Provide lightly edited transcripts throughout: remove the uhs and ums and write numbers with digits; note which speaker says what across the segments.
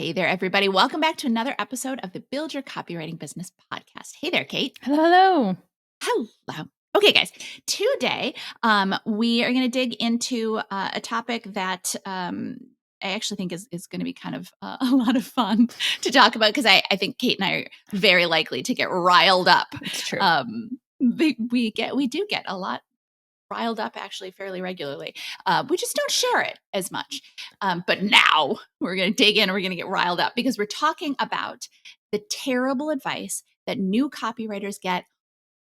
Speaker 1: Hey there, everybody. Welcome back to another episode of the Build Your Copywriting Business podcast. Hey there, Kate.
Speaker 2: Hello.
Speaker 1: Hello. Okay, guys. Today, we are going to dig into a topic that I actually think is going to be kind of a lot of fun to talk about because I think Kate and I are very likely to get riled up.
Speaker 2: It's true.
Speaker 1: We do get a lot riled up actually fairly regularly. We just don't share it as much. But now we're going to dig in and we're going to get riled up because we're talking about the terrible advice that new copywriters get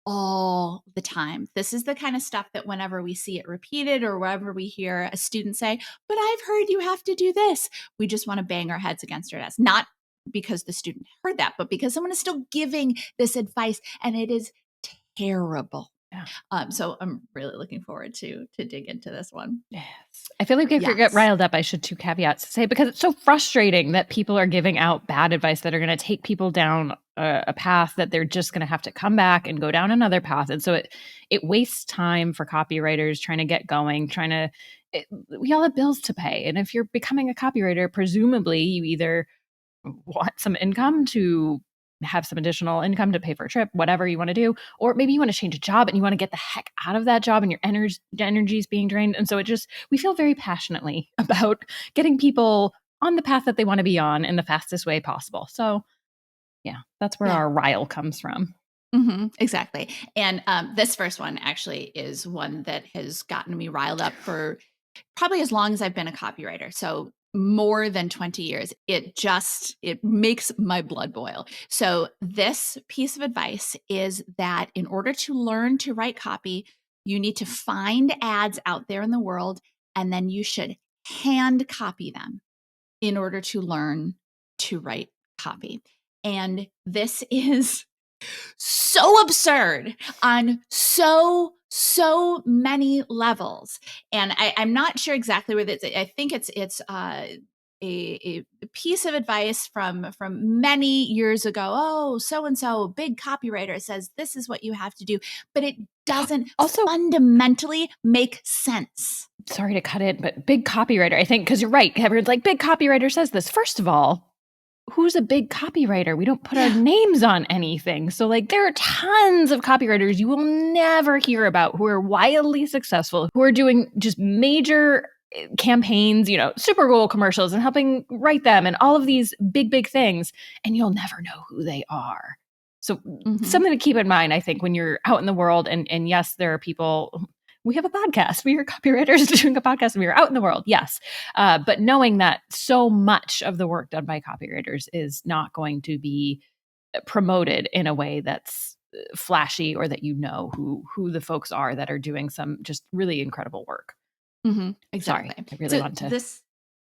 Speaker 1: all the time. This is the kind of stuff that whenever we see it repeated or wherever we hear a student say, but I've heard you have to do this, we just want to bang our heads against our desk. Not because the student heard that, but because someone is still giving this advice and it is terrible.
Speaker 2: Yeah.
Speaker 1: So I'm really looking forward to dig into this one.
Speaker 2: Yes. I feel like if you get riled up, I should two caveats to say, because it's so frustrating that people are giving out bad advice that are going to take people down a path that they're just going to have to come back and go down another path. And so it wastes time for copywriters trying to get going, we all have bills to pay. And if you're becoming a copywriter, presumably you either want some income to have some additional income to pay for a trip, whatever you want to do, or maybe you want to change a job and you want to get the heck out of that job and your energy is being drained. And so we feel very passionately about getting people on the path that they want to be on in the fastest way possible. So yeah, that's where our rile comes from.
Speaker 1: Mm-hmm, exactly. And this first one actually is one that has gotten me riled up for probably as long as I've been a copywriter. So more than 20 years. It makes my blood boil. So this piece of advice is that in order to learn to write copy, you need to find ads out there in the world, and then you should hand copy them in order to learn to write copy. And this is so absurd on so many levels. And I'm not sure exactly where this, I think it's a piece of advice from many years ago. Oh, so-and-so, big copywriter says this is what you have to do, but it doesn't also fundamentally make sense.
Speaker 2: Sorry to cut in, but big copywriter, I think, because you're right. Everyone's like, big copywriter says this. First of all, who's a big copywriter? We don't put our names on anything. So like there are tons of copywriters you will never hear about who are wildly successful, who are doing just major campaigns, Super Bowl commercials and helping write them and all of these big things. And you'll never know who they are. So something to keep in mind, I think, when you're out in the world and yes, there are people. We have a podcast. We are copywriters doing a podcast and we are out in the world. Yes. But knowing that so much of the work done by copywriters is not going to be promoted in a way that's flashy or that who the folks are that are doing some just really incredible work.
Speaker 1: Mm-hmm. Exactly.
Speaker 2: Sorry, I really want to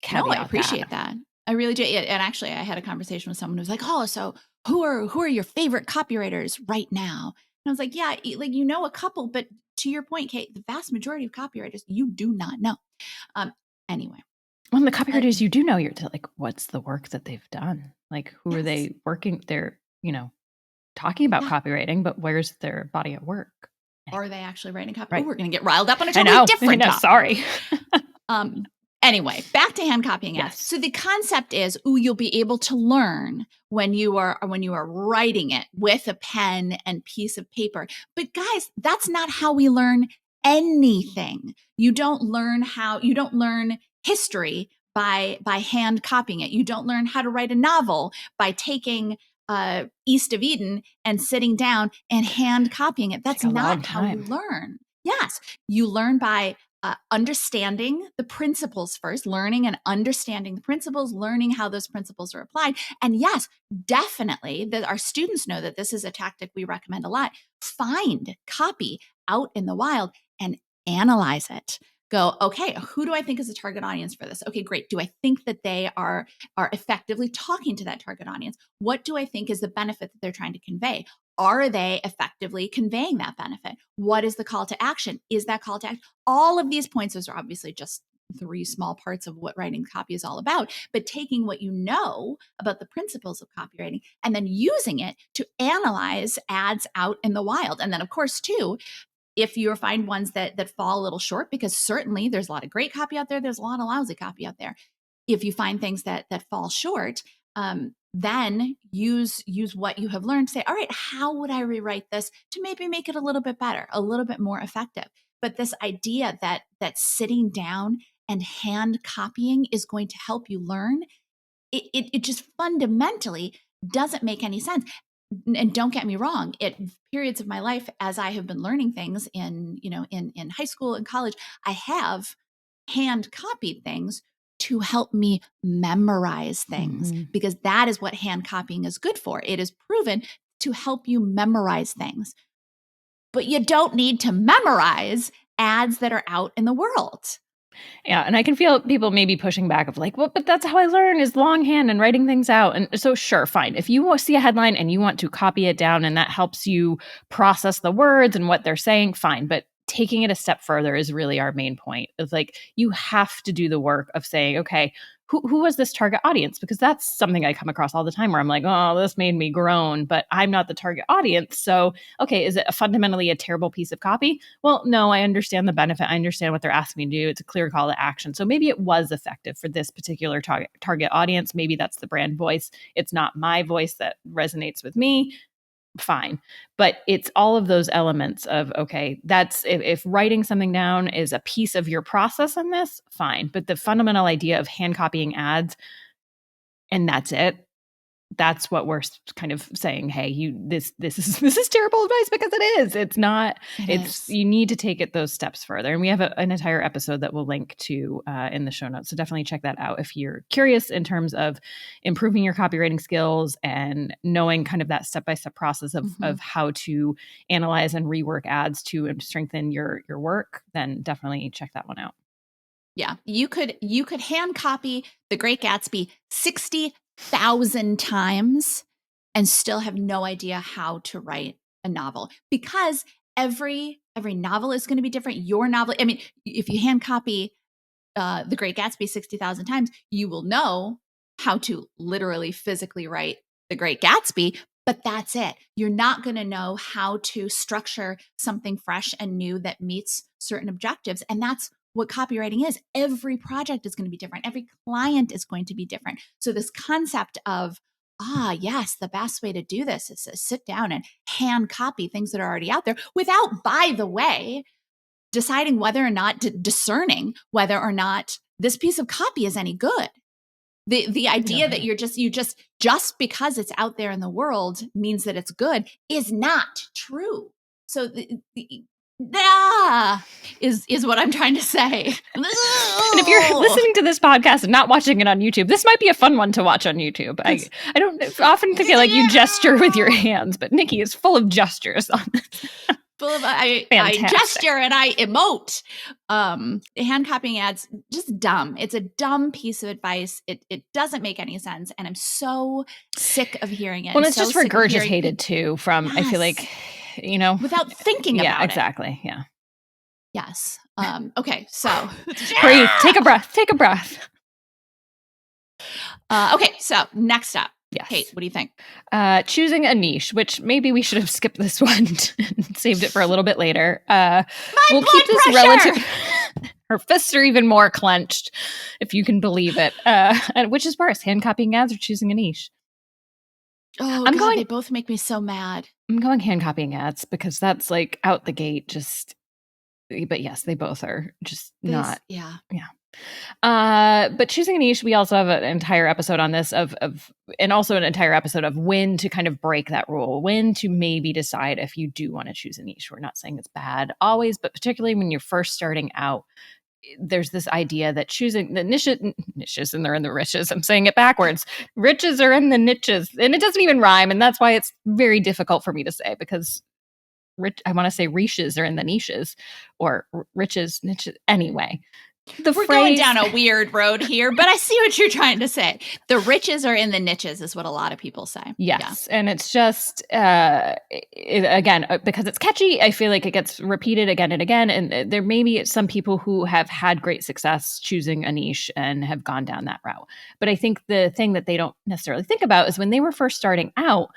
Speaker 2: caveat
Speaker 1: I appreciate that. I really do. And actually, I had a conversation with someone who was like, oh, so who are your favorite copywriters right now? And I was like, yeah, a couple, but to your point, Kate, the vast majority of copywriters you do not know. Anyway.
Speaker 2: Well, the copywriters you do know, you're like, what's the work that they've done? Like, who are they working? They're, talking about copywriting, but where's their body of work?
Speaker 1: Are they actually writing copy?
Speaker 2: Right.
Speaker 1: We're going to get riled up on a totally different topic.
Speaker 2: Sorry.
Speaker 1: Anyway, back to hand copying ads. So the concept is, you'll be able to learn when you are writing it with a pen and piece of paper. But guys, that's not how we learn anything. You don't learn history by hand copying it. You don't learn how to write a novel by taking East of Eden and sitting down and hand copying it. That's not how you learn. Yes, you learn by understanding the principles first, learning and understanding the principles, learning how those principles are applied. And yes, definitely that our students know that this is a tactic we recommend a lot. Find copy out in the wild and analyze it. Go, okay, who do I think is a target audience for this? Okay, great. Do I think that they are effectively talking to that target audience? What do I think is the benefit that they're trying to convey? Are they effectively conveying that benefit? What is the call to action? Is that call to action? All of these points, those are obviously just 3 small parts of what writing copy is all about, but taking what you know about the principles of copywriting and then using it to analyze ads out in the wild. And then of course, too, if you find ones that fall a little short, because certainly there's a lot of great copy out there, there's a lot of lousy copy out there. If you find things that fall short, then use what you have learned. Say, all right, how would I rewrite this to maybe make it a little bit better, a little bit more effective? But this idea that sitting down and hand copying is going to help you learn, it just fundamentally doesn't make any sense. And don't get me wrong, at periods of my life, as I have been learning things in high school and college, I have hand copied things to help me memorize things, because that is what hand copying is good for. It is proven to help you memorize things. But you don't need to memorize ads that are out in the world.
Speaker 2: Yeah. And I can feel people maybe pushing back of like, well, but that's how I learn, is longhand and writing things out. And so sure, fine. If you see a headline and you want to copy it down and that helps you process the words and what they're saying, fine. But taking it a step further is really our main point. It's like, you have to do the work of saying, okay, who was this target audience? Because that's something I come across all the time where I'm like, oh, this made me groan, but I'm not the target audience. So, okay, is it fundamentally a terrible piece of copy? Well, no, I understand the benefit. I understand what they're asking me to do. It's a clear call to action. So maybe it was effective for this particular target audience. Maybe that's the brand voice. It's not my voice that resonates with me. Fine. But it's all of those elements of, okay, that's if writing something down is a piece of your process in this, fine. But the fundamental idea of hand copying ads, and that's it. That's what we're kind of saying. Hey, this is terrible advice, because it is. It's not. You need to take it those steps further. And we have an entire episode that we'll link to in the show notes. So definitely check that out if you're curious in terms of improving your copywriting skills and knowing kind of that step-by-step process of how to analyze and rework ads to strengthen your work. Then definitely check that one out.
Speaker 1: Yeah, you could hand copy The Great Gatsby 60,000 times and still have no idea how to write a novel, because every novel is going to be different. Your novel, I mean, if you hand copy The Great Gatsby 60,000 times, you will know how to literally physically write The Great Gatsby, but that's it. You're not going to know how to structure something fresh and new that meets certain objectives. And that's what copywriting is. Every project is going to be different. Every client is going to be different. So this concept of, yes, the best way to do this is to sit down and hand copy things that are already out there without, by the way, deciding whether or not, discerning whether or not this piece of copy is any good. The idea that you just because it's out there in the world means that it's good is not true. So is what I'm trying to say.
Speaker 2: And if you're listening to this podcast and not watching it on YouTube, this might be a fun one to watch on YouTube. I don't often feel like you gesture with your hands, but Nicki is full of gestures on this.
Speaker 1: I gesture and I emote. Hand copying ads, just dumb. It's a dumb piece of advice. It doesn't make any sense, and I'm so sick of hearing it.
Speaker 2: Well, it's just regurgitated too from, I feel like,
Speaker 1: without thinking about it.
Speaker 2: Yeah, exactly. Yeah.
Speaker 1: Yes. Okay. So
Speaker 2: breathe. Take a breath.
Speaker 1: Okay. So next up.
Speaker 2: Yes.
Speaker 1: Kate, what do you think?
Speaker 2: Choosing a niche, which maybe we should have skipped this one and saved it for a little bit later. We'll keep this relative. Her fists are even more clenched, if you can believe it. And which is worse, hand copying ads or choosing a niche?
Speaker 1: Oh, they both make me so mad.
Speaker 2: I'm going hand copying ads because that's like out the gate. But yes, they both are just not.
Speaker 1: Yeah.
Speaker 2: But choosing a niche, we also have an entire episode on this and also an entire episode of when to kind of break that rule, when to maybe decide if you do want to choose a niche. We're not saying it's bad always, but particularly when you're first starting out, there's this idea that choosing the niches and they're in the riches. I'm saying it backwards. Riches are in the niches, and it doesn't even rhyme. And that's why it's very difficult for me to say, because I want to say riches are in the niches, or riches, niches. Anyway,
Speaker 1: we're going down a weird road here, but I see what you're trying to say. The riches are in the niches is what a lot of people say.
Speaker 2: Yes. Yeah. And it's just, again, because it's catchy, I feel like it gets repeated again and again. And there may be some people who have had great success choosing a niche and have gone down that route. But I think the thing that they don't necessarily think about is when they were first starting out,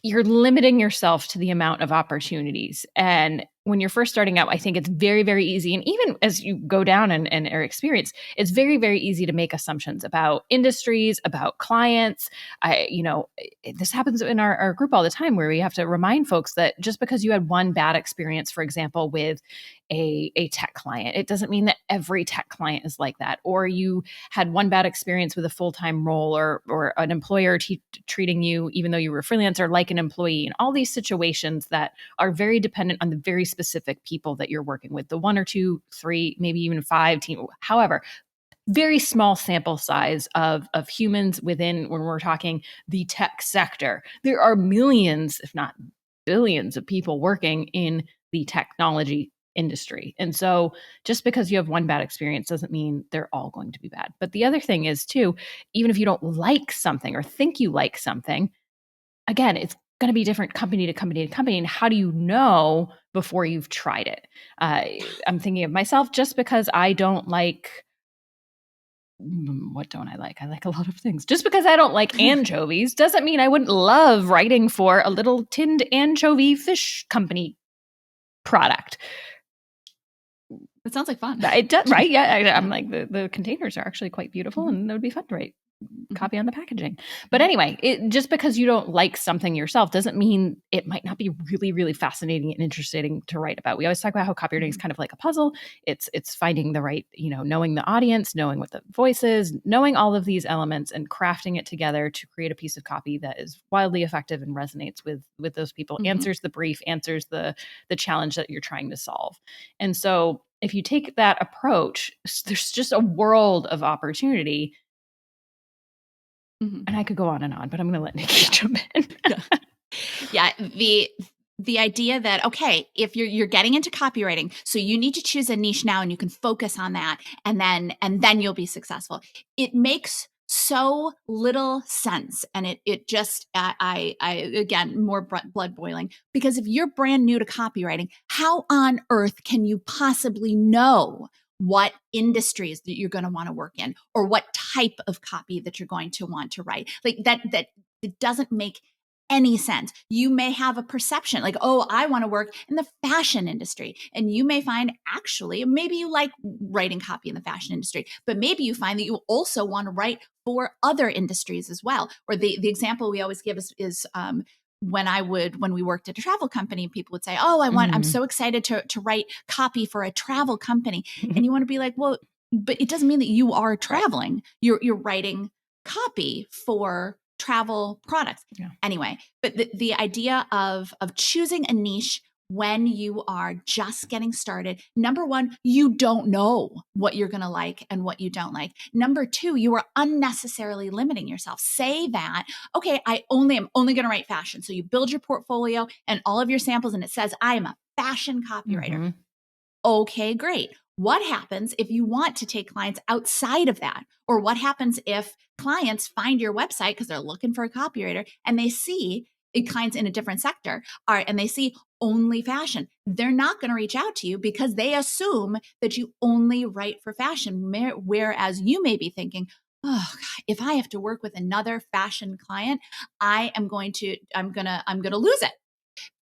Speaker 2: you're limiting yourself to the amount of opportunities. And when you're first starting out, I think it's very, very easy. And even as you go down and are experienced, it's very, very easy to make assumptions about industries, about clients. This happens in our group all the time, where we have to remind folks that just because you had one bad experience, for example, with a tech client, it doesn't mean that every tech client is like that. Or you had one bad experience with a full-time role, or an employer treating you, even though you were a freelancer, like an employee, and all these situations that are very dependent on the very specific people that you're working with, the 1 or 2, 3, maybe even 5 team, however, very small sample size of humans within, when we're talking the tech sector. There are millions, if not billions, of people working in the technology industry. And so just because you have one bad experience doesn't mean they're all going to be bad. But the other thing is too, even if you don't like something or think you like something, again, it's going to be different company to company to company. And how do you know before you've tried it? I'm thinking of myself, just because I don't like, what don't I like? I like a lot of things. Just because I don't like anchovies doesn't mean I wouldn't love writing for a little tinned anchovy fish company product.
Speaker 1: It sounds like fun.
Speaker 2: It does, right? Yeah, I'm like, the containers are actually quite beautiful, and it would be fun to write copy on the packaging. But anyway, just because you don't like something yourself doesn't mean it might not be really, really fascinating and interesting to write about. We always talk about how copywriting is kind of like a puzzle. It's finding the right, knowing the audience, knowing what the voice is, knowing all of these elements, and crafting it together to create a piece of copy that is wildly effective and resonates with those people, answers the brief, answers the challenge that you're trying to solve. And so if you take that approach, there's just a world of opportunity. And I could go on and on, but I'm going to let Nicki jump in.
Speaker 1: Yeah. The idea that, okay, if you're getting into copywriting, so you need to choose a niche now, and you can focus on that, and then you'll be successful. It makes so little sense. And it just, I again, more blood boiling, because if you're brand new to copywriting, how on earth can you possibly know what industries that you're going to want to work in, or what type of copy that you're going to want to write? Like that it doesn't make any sense. You may have a perception like, oh, I want to work in the fashion industry. And you may find, actually, maybe you like writing copy in the fashion industry, but maybe you find that you also want to write for other industries as well. Or the example we always give is when we worked at a travel company, people would say, oh, I'm so excited to write copy for a travel company. And you want to be like, well, but it doesn't mean that you are traveling. Right. You're writing copy for travel products. Yeah. Anyway, but the idea of choosing a niche when you are just getting started, number one, you don't know what you're going to like and what you don't like. Number two, you are unnecessarily limiting yourself. Say that, okay, I'm only going to write fashion. So you build your portfolio and all of your samples, and it says, I am a fashion copywriter. Okay, great. What happens if you want to take clients outside of that? Or what happens if clients find your website because they're looking for a copywriter, and they see clients in a different sector and they see only fashion? They're not going to reach out to you because they assume that you only write for fashion. Whereas you may be thinking, oh, God, if I have to work with another fashion client, I'm going to lose it.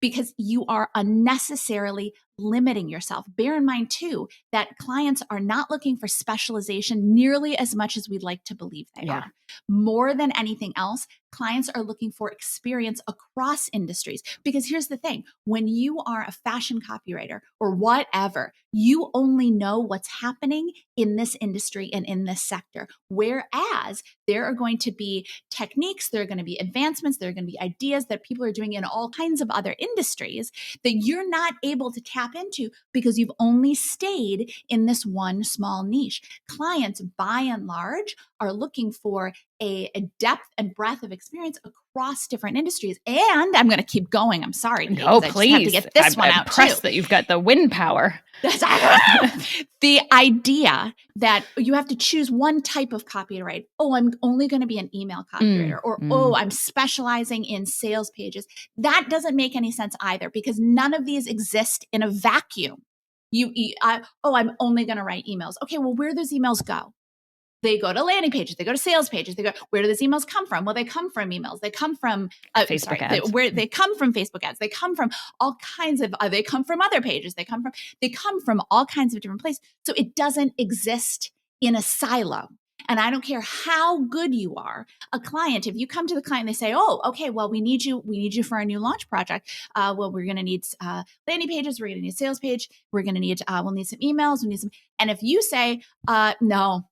Speaker 1: Because you are unnecessarily limiting yourself. Bear in mind, too, that clients are not looking for specialization nearly as much as we'd like to believe they are. More than anything else, clients are looking for experience across industries. Because here's the thing, when you are a fashion copywriter or whatever, you only know what's happening in this industry and in this sector. Whereas there are going to be techniques, there are going to be advancements, there are going to be ideas that people are doing in all kinds of other industries that you're not able to tap into because you've only stayed in this one small niche. Clients, by and large, are looking for a depth and breadth of experience across different industries. And I'm going to keep going. I'm sorry, Kate,
Speaker 2: no,
Speaker 1: please. I just have to get this one out.
Speaker 2: I'm impressed that you've got the wind power.
Speaker 1: The idea that you have to choose one type of copy to write. Oh, I'm only going to be an email copywriter, or oh, I'm specializing in sales pages. That doesn't make any sense either, because none of these exist in a vacuum. I'm only going to write emails. Okay, well, where do those emails go? they go to landing pages, they go to sales pages, they go, where do these emails come from? Well, they come from emails. They come from
Speaker 2: Facebook ads.
Speaker 1: They come from Facebook ads. They come from all kinds of, they come from other pages. They come from all kinds of different places. So it doesn't exist in a silo. And I don't care how good you are, a client, if you come to the client and they say, oh, okay, well, we need you for our new launch project. Well, we're going to need landing pages. We're going to need a sales page. We're going to need, we'll need some emails. We need some, and if you say, no,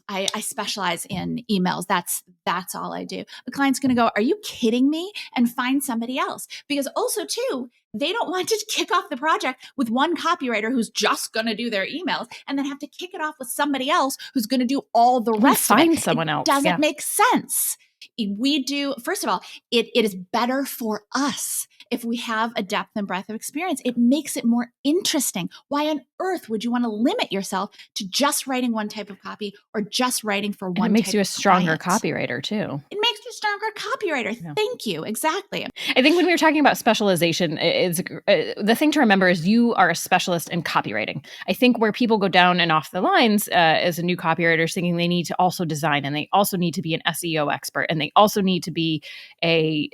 Speaker 1: I specialize in emails. That's all I do. The client's going to go, are you kidding me? And find somebody else. Because also too, they don't want to kick off the project with one copywriter who's just going to do their emails and then have to kick it off with somebody else who's going to do all the rest of it.
Speaker 2: Find someone else.
Speaker 1: Doesn't make sense. We do, first of all, it is better for us if we have a depth and breadth of experience. It makes it more interesting. Why on earth would you want to limit yourself to just writing one type of copy or just writing for one type of client?
Speaker 2: It makes you a stronger copywriter too.
Speaker 1: It makes you a stronger copywriter. Yeah. Thank you. Exactly.
Speaker 2: I think when we were talking about specialization, the thing to remember is you are a specialist in copywriting. I think where people go down and off the lines as a new copywriter, thinking they need to also design and they also need to be an SEO expert and they also need to be a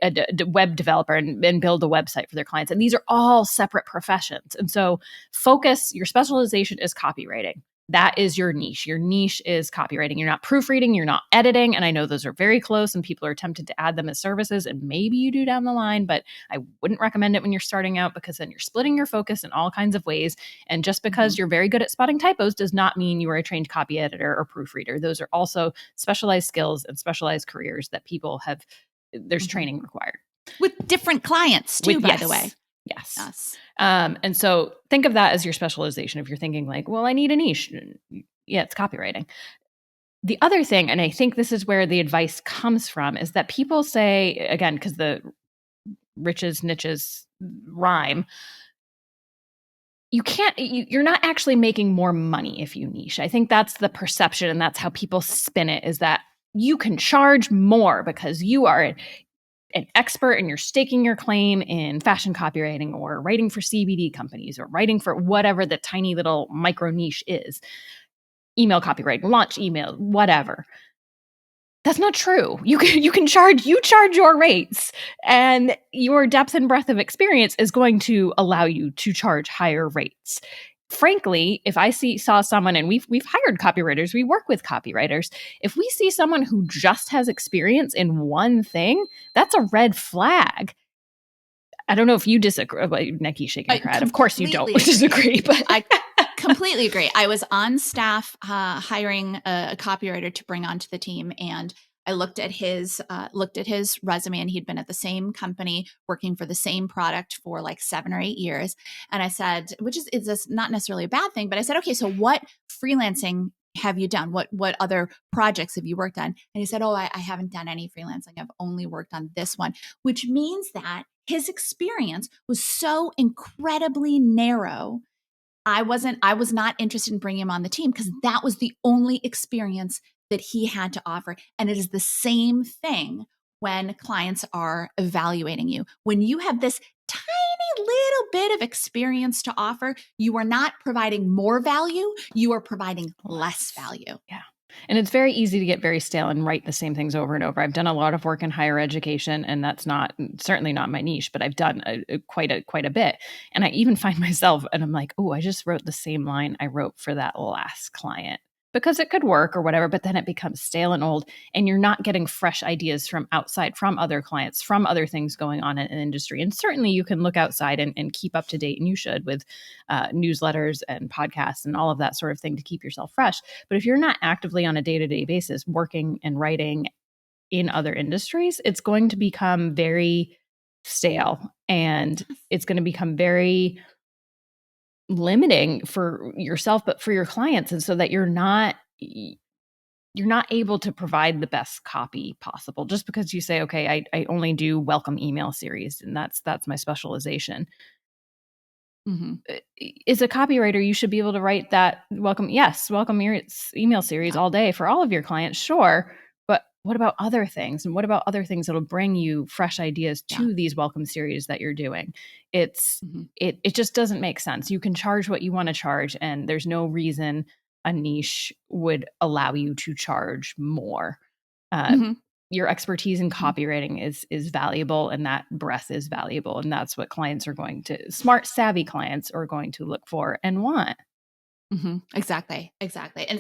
Speaker 2: web developer and build a website for their clients. And these are all separate professions. And so focus, your specialization is copywriting. That is your niche. Your niche is copywriting. You're not proofreading, you're not editing. And I know those are very close and people are tempted to add them as services. And maybe you do down the line, but I wouldn't recommend it when you're starting out because then you're splitting your focus in all kinds of ways. And just because you're very good at spotting typos does not mean you are a trained copy editor or proofreader. Those are also specialized skills and specialized careers that people have, there's training required.
Speaker 1: With different clients too, by the way.
Speaker 2: Yes. And so think of that as your specialization. If you're thinking like, well, I need a niche. Yeah, it's copywriting. The other thing, and I think this is where the advice comes from, is that people say, again, because the riches, niches rhyme, you're not actually making more money if you niche. I think that's the perception, and that's how people spin it, is that you can charge more because you are an expert and you're staking your claim in fashion copywriting or writing for CBD companies or writing for whatever the tiny little micro niche is, email copywriting, launch email, whatever. That's not true. You charge your rates, and your depth and breadth of experience is going to allow you to charge higher rates. Frankly, if I saw someone, and we've hired copywriters, we work with copywriters. If we see someone who just has experience in one thing, that's a red flag. I don't know if you disagree. Well, Nicki shaking her head. Of course you don't disagree, but
Speaker 1: I completely agree. I was on staff hiring a copywriter to bring onto the team, and I looked at his resume, and he'd been at the same company working for the same product for like 7 or 8 years. And I said, which is not necessarily a bad thing, but I said, okay, so what freelancing have you done? What other projects have you worked on? And he said, oh, I haven't done any freelancing. I've only worked on this one, which means that his experience was so incredibly narrow. I was not interested in bringing him on the team because that was the only experience that he had to offer. And it is the same thing when clients are evaluating you. When you have this tiny little bit of experience to offer, you are not providing more value, you are providing less value.
Speaker 2: Yeah. And it's very easy to get very stale and write the same things over and over. I've done a lot of work in higher education, and that's certainly not my niche, but I've done quite a bit. And I even find myself, and I'm like, oh, I just wrote the same line I wrote for that last client, because it could work or whatever, but then it becomes stale and old, and you're not getting fresh ideas from outside, from other clients, from other things going on in an industry. And certainly you can look outside and keep up to date, and you should, with newsletters and podcasts and all of that sort of thing to keep yourself fresh. But if you're not actively on a day-to-day basis working and writing in other industries, it's going to become very stale, and it's going to become very limiting for yourself, but for your clients. And so that you're not able to provide the best copy possible just because you say, okay, I only do welcome email series, and that's my specialization. Mm-hmm. As a copywriter, you should be able to write that welcome email series all day for all of your clients. Sure. But what about other things? And what about other things that'll bring you fresh ideas to these welcome series that you're doing? It just doesn't make sense. You can charge what you want to charge, and there's no reason a niche would allow you to charge more.
Speaker 1: Mhm.
Speaker 2: Your expertise in copywriting is valuable, and that breadth is valuable. And that's what clients are going to, smart, savvy clients are going to look for and want.
Speaker 1: Exactly.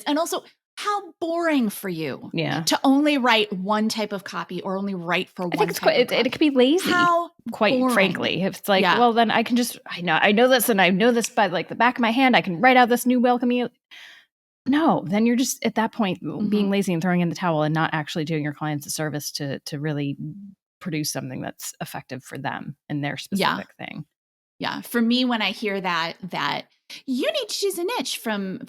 Speaker 1: And also, how boring for you
Speaker 2: Yeah.
Speaker 1: to only write one type of copy or only write for
Speaker 2: I
Speaker 1: one
Speaker 2: think it's
Speaker 1: type
Speaker 2: quite,
Speaker 1: of copy.
Speaker 2: it could be lazy.
Speaker 1: How
Speaker 2: Quite
Speaker 1: boring.
Speaker 2: frankly, if it's like,
Speaker 1: Yeah.
Speaker 2: well, then I can just, I know this, and I know this by like the back of my hand. I can write out this new welcome email. No, then you're just at that point being lazy and throwing in the towel and not actually doing your clients a service to really produce something that's effective for them and their specific thing.
Speaker 1: Yeah. For me, when I hear that you need to choose a niche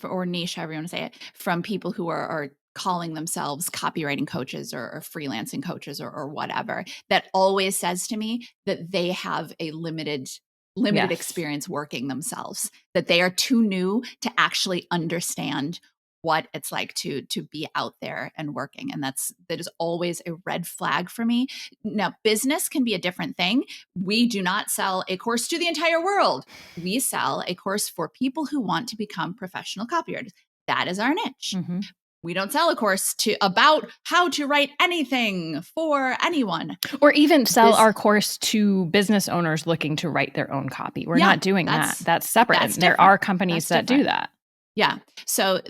Speaker 1: or niche, however you want to say it, from people who are calling themselves copywriting coaches or freelancing coaches or whatever, that always says to me that they have a limited
Speaker 2: Yes.
Speaker 1: experience working themselves, that they are too new to actually understand what it's like to be out there and working. And that is always a red flag for me. Now, business can be a different thing. We do not sell a course to the entire world. We sell a course for people who want to become professional copywriters. That is our niche. We don't sell a course about how to write anything for anyone.
Speaker 2: Or even sell our course to business owners looking to write their own copy. We're not doing that. That's separate. And there are companies that do that.
Speaker 1: Yeah. So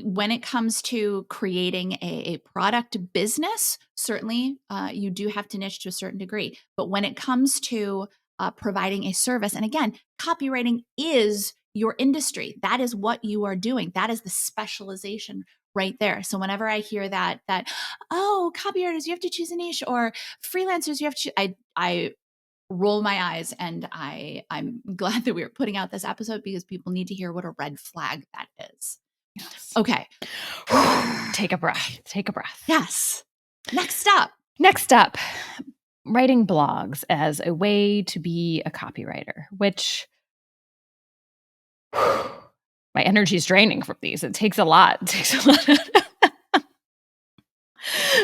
Speaker 1: when it comes to creating a product business, certainly you do have to niche to a certain degree. But when it comes to providing a service, and again, copywriting is your industry. That is what you are doing. That is the specialization right there. So whenever I hear that, oh, copywriters, you have to choose a niche, or freelancers, you have to, I roll my eyes, and I'm glad that we're putting out this episode because people need to hear what a red flag that is.
Speaker 2: Yes.
Speaker 1: Okay.
Speaker 2: Take a breath.
Speaker 1: Yes. Next up,
Speaker 2: writing blogs as a way to be a copywriter, which my energy is draining from these. It takes a lot.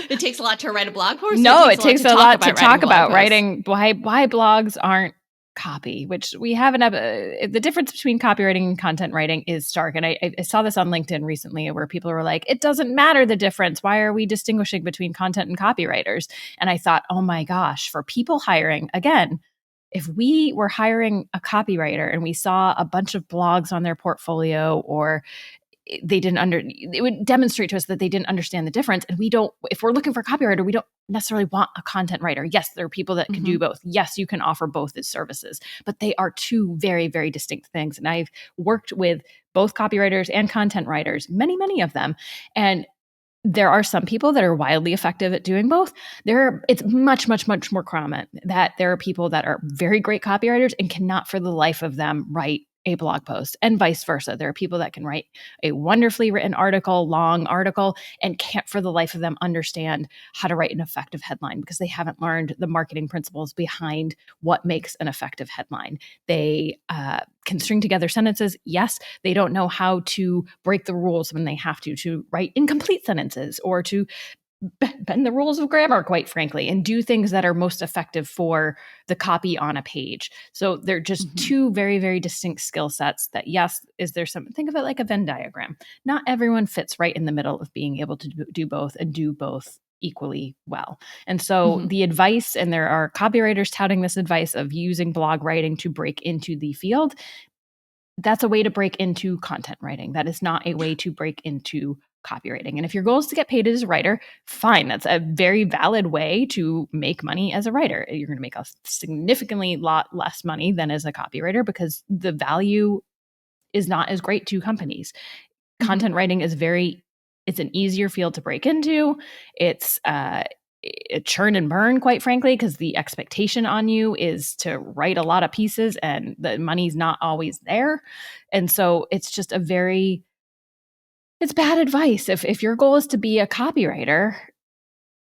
Speaker 1: It takes a lot to write a blog post?
Speaker 2: No, it takes a lot to talk about writing, why blogs aren't copy, which we have the difference between copywriting and content writing is stark. And I saw this on LinkedIn recently where people were like, it doesn't matter the difference. Why are we distinguishing between content and copywriters? And I thought, oh my gosh, for people hiring, again, if we were hiring a copywriter and we saw a bunch of blogs on their portfolio, or it would demonstrate to us that they didn't understand the difference. And if we're looking for a copywriter, we don't necessarily want a content writer. Yes, there are people that can do both. Yes, you can offer both as services, but they are two very, very distinct things. And I've worked with both copywriters and content writers, many, many of them. And there are some people that are wildly effective at doing both. It's much, much, much more common that there are people that are very great copywriters and cannot for the life of them write a blog post, and vice versa. There are people that can write a wonderfully written article, long article, and can't for the life of them understand how to write an effective headline because they haven't learned the marketing principles behind what makes an effective headline. They can string together sentences. Yes, they don't know how to break the rules when they have to write incomplete sentences or to bend the rules of grammar, quite frankly, and do things that are most effective for the copy on a page. So they're just two very, very distinct skill sets that, yes, think of it like a Venn diagram. Not everyone fits right in the middle of being able to do both and do both equally well. And so the advice, and there are copywriters touting this advice of using blog writing to break into the field. That's a way to break into content writing. That is not a way to break into copywriting. And if your goal is to get paid as a writer, fine. That's a very valid way to make money as a writer. You're going to make a significantly lot less money than as a copywriter because the value is not as great to companies. Content writing is it's an easier field to break into. It's a churn and burn, quite frankly, because the expectation on you is to write a lot of pieces and the money's not always there. And so it's just it's bad advice. If your goal is to be a copywriter,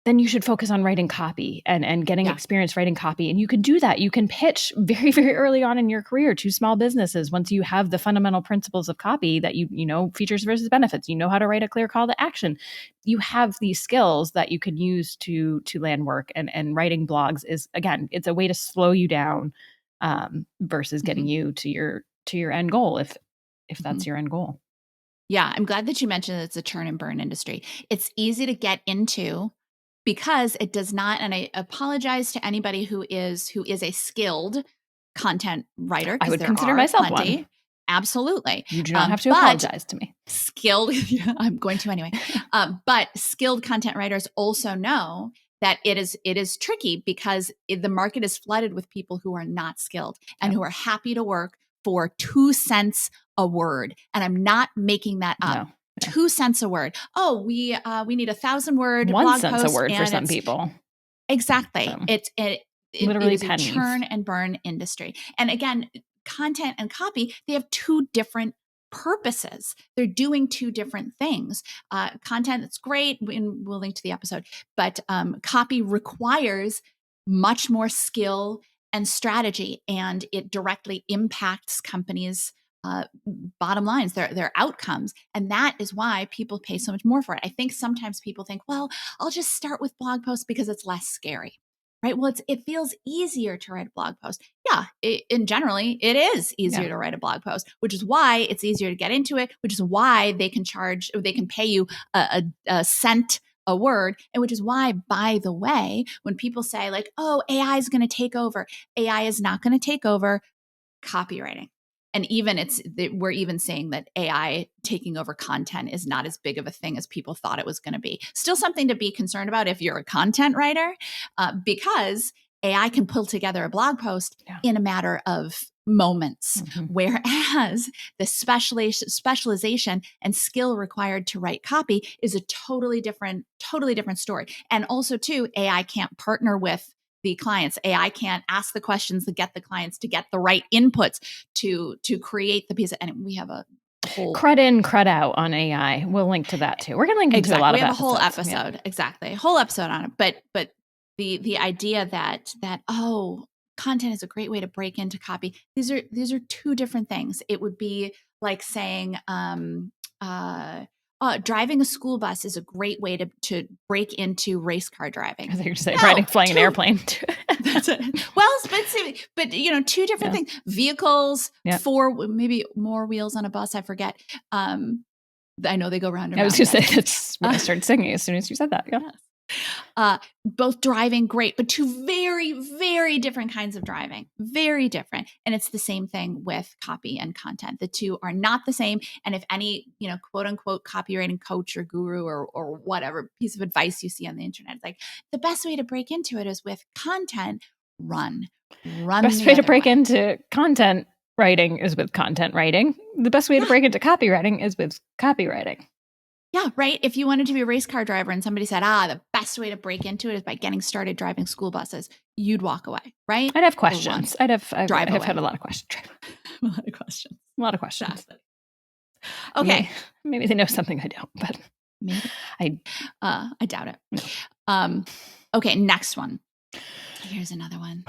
Speaker 2: then you should focus on writing copy and getting experience writing copy. And you can do that. You can pitch very, very early on in your career to small businesses once you have the fundamental principles of copy that you know, features versus benefits. You know how to write a clear call to action. You have these skills that you can use to land work. And writing blogs is, again, it's a way to slow you down versus getting you to your end goal if that's your end goal.
Speaker 1: Yeah, I'm glad that you mentioned that it's a churn and burn industry. It's easy to get into because it does not, and I apologize to anybody who is a skilled content writer,
Speaker 2: I
Speaker 1: because
Speaker 2: would
Speaker 1: there
Speaker 2: consider
Speaker 1: are
Speaker 2: myself
Speaker 1: plenty.
Speaker 2: one.
Speaker 1: Absolutely.
Speaker 2: You do not have to
Speaker 1: But
Speaker 2: apologize to me.
Speaker 1: skilled, yeah, I'm going to anyway. But skilled content writers also know that it is tricky because the market is flooded with people who are not skilled and who are happy to work for 2 cents a word. And I'm not making that up.
Speaker 2: No.
Speaker 1: 2 cents a word. Oh, we need 1,000-word
Speaker 2: 1
Speaker 1: blog
Speaker 2: cent's
Speaker 1: post,
Speaker 2: a word for
Speaker 1: and
Speaker 2: some people.
Speaker 1: Exactly.
Speaker 2: So,
Speaker 1: It
Speaker 2: literally
Speaker 1: is a
Speaker 2: pennies.
Speaker 1: churn and burn industry. And again, content and copy, they have 2 different purposes. They're doing 2 different things. Content, that's great, and we'll link to the episode, but copy requires much more skill and strategy, and it directly impacts companies' bottom lines, their outcomes. And that is why people pay so much more for it. I think sometimes people think, well, I'll just start with blog posts because it's less scary. Right. Well, it feels easier to write a blog post. Yeah. Generally, it is easier to write a blog post, which is why it's easier to get into it, which is why they can pay you a cent a word. And which is why, by the way, when people say like, oh, AI is going to take over, AI is not going to take over copywriting. And even we're even saying that AI taking over content is not as big of a thing as people thought it was going to be. Still something to be concerned about if you're a content writer, because AI can pull together a blog post in a matter of moments, whereas the specialization and skill required to write copy is a totally different story. And also, too, AI can't partner with the clients. AI can't ask the questions to get the clients to get the right inputs to create the piece. And we have a whole
Speaker 2: cred in, cred out on AI. We'll link to that too. We're going to link to a lot of episodes.
Speaker 1: We have a whole episode, exactly, a whole episode on it. But the idea that content is a great way to break into copy. These are 2 different things. It would be like saying, driving a school bus is a great way to break into race car driving.
Speaker 2: I think you're saying flying an airplane.
Speaker 1: That's it. Well, but 2 different things. Vehicles, 4, maybe more wheels on a bus. I forget. I know they go round and round.
Speaker 2: I was going to say that's when I started singing as soon as you said that. Yeah.
Speaker 1: Both driving, great, but 2 very, very different kinds of driving, very different. And it's the same thing with copy and content. The 2 are not the same. And if any, quote unquote copywriting coach or guru or whatever piece of advice you see on the internet, it's like the best way to break into it is with content. Run.
Speaker 2: Best way to break into content writing is with content writing. The best way to break into copywriting is with copywriting.
Speaker 1: Yeah, right. If you wanted to be a race car driver and somebody said, the best way to break into it is by getting started driving school buses, you'd walk away, right?
Speaker 2: I'd have questions. I've had a lot of questions.
Speaker 1: A lot of questions.
Speaker 2: A lot of questions.
Speaker 1: Exactly. Okay.
Speaker 2: Maybe they know something I don't, but
Speaker 1: maybe. I doubt it.
Speaker 2: No.
Speaker 1: Okay, next one. Here's another one.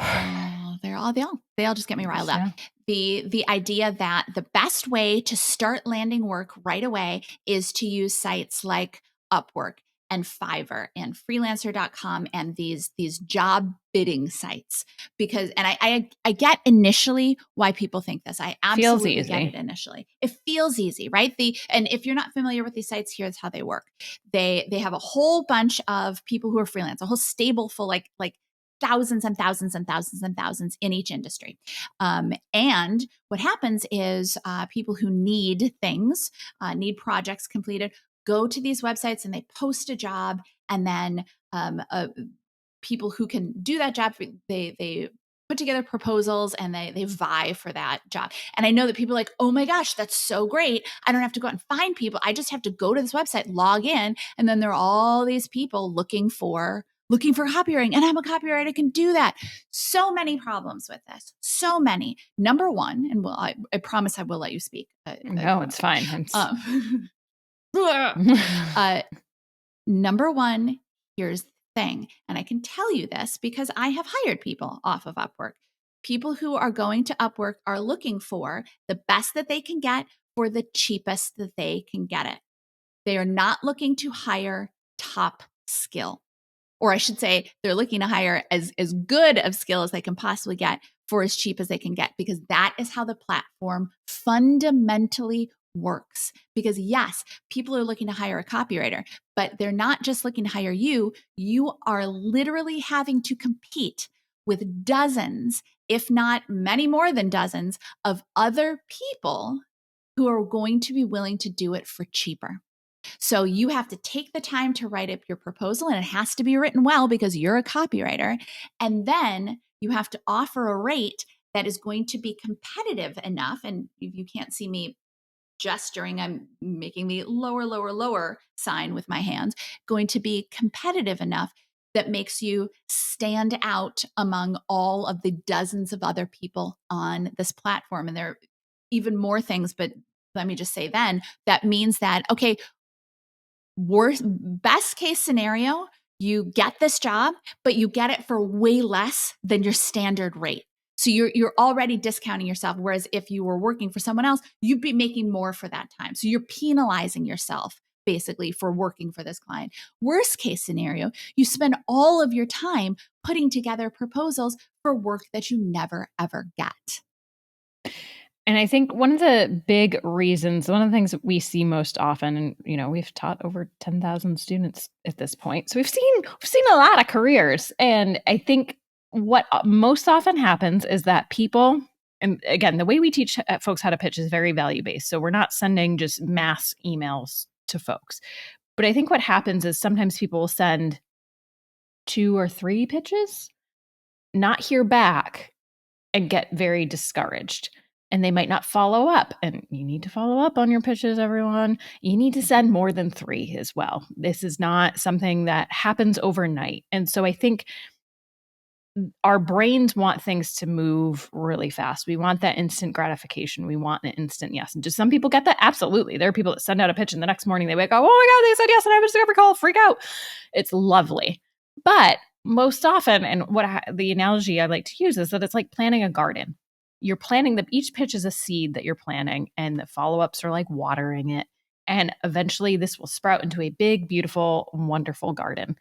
Speaker 1: They all just get me riled up. The idea that the best way to start landing work right away is to use sites like Upwork and Fiverr and freelancer.com and these job bidding sites, because I get initially why people think this. I absolutely get it initially. It feels easy, right? And if you're not familiar with these sites, here's how they work. They have a whole bunch of people who are freelance, a whole stable full like thousands and thousands and thousands and thousands in each industry. And what happens is people who need things, need projects completed, go to these websites and they post a job, and then people who can do that job, they put together proposals and they vie for that job. And I know that people are like, oh my gosh, that's so great. I don't have to go out and find people. I just have to go to this website, log in, and then there are all these people looking for copywriting, and I'm a copywriter, can do that. So many problems with this. So many. Number one, and I promise I will let you speak.
Speaker 2: No, it's fine.
Speaker 1: Number one, here's the thing, and I can tell you this because I have hired people off of Upwork. People who are going to Upwork are looking for the best that they can get for the cheapest that they can get it. They are not looking to hire top skill. Or I should say, they're looking to hire as good of skill as they can possibly get for as cheap as they can get, because that is how the platform fundamentally works. Because yes, people are looking to hire a copywriter, but they're not just looking to hire you. You are literally having to compete with dozens, if not many more than dozens, of other people who are going to be willing to do it for cheaper. So you have to take the time to write up your proposal, and it has to be written well because you're a copywriter. And then you have to offer a rate that is going to be competitive enough. And if you can't see me gesturing, I'm making the lower sign with my hands, going to be competitive enough that makes you stand out among all of the dozens of other people on this platform. And there are even more things, but let me just say then, that means that, okay, best case scenario, you get this job, but you get it for way less than your standard rate. So you're already discounting yourself. Whereas if you were working for someone else, you'd be making more for that time. So you're penalizing yourself basically for working for this client. Worst case scenario, you spend all of your time putting together proposals for work that you never ever get.
Speaker 2: And I think one of the big reasons, one of the things that we see most often, and we've taught over 10,000 students at this point, so we've seen a lot of careers. And I think what most often happens is that people, and again, the way we teach folks how to pitch is very value based. So we're not sending just mass emails to folks. But I think what happens is sometimes people will send 2 or 3 pitches, not hear back, and get very discouraged. And they might not follow up. And you need to follow up on your pitches, everyone. You need to send more than 3 as well. This is not something that happens overnight. And so I think our brains want things to move really fast. We want that instant gratification. We want an instant yes. And do some people get that? Absolutely. There are people that send out a pitch and the next morning they wake up, oh my God, they said yes and I have a discovery call, freak out. It's lovely. But most often, and the analogy I like to use is that it's like planting a garden. You're planting each pitch is a seed that you're planting, and the follow-ups are like watering it. And eventually this will sprout into a big, beautiful, wonderful garden.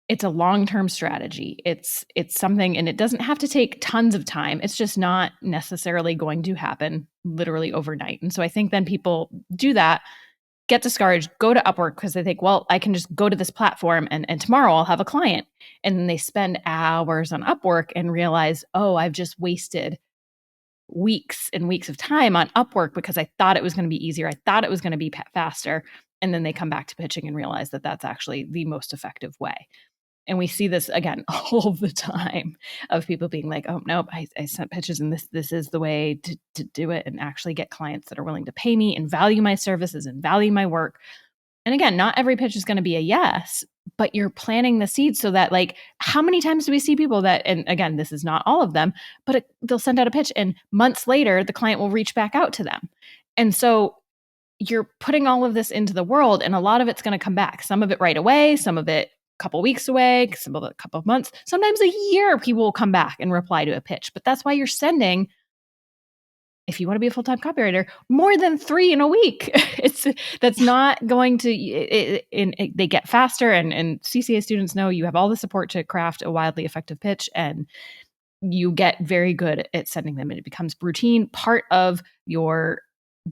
Speaker 2: It's a long-term strategy. It's something, and it doesn't have to take tons of time. It's just not necessarily going to happen literally overnight. And so I think then people do that, get discouraged, go to Upwork because they think, well, I can just go to this platform and tomorrow I'll have a client. And then they spend hours on Upwork and realize, oh, I've just wasted weeks and weeks of time on Upwork because I thought it was going to be easier. I thought it was going to be faster. And then they come back to pitching and realize that that's actually the most effective way. And we see this again all the time of people being like, oh, nope, I sent pitches and this is the way to do it and actually get clients that are willing to pay me and value my services and value my work. And again, not every pitch is going to be a yes, but you're planting the seeds so that, like, how many times do we see people that, and again, this is not all of them, but they'll send out a pitch and months later, the client will reach back out to them. And so you're putting all of this into the world and a lot of it's going to come back. Some of it right away, some of it couple weeks away, some of it a couple of months, sometimes a year, people will come back and reply to a pitch. But that's why you're sending, if you want to be a full-time copywriter, more than 3 in a week. That's not going to, they get faster. And CCA students know you have all the support to craft a wildly effective pitch, and you get very good at sending them. And it becomes routine, part of your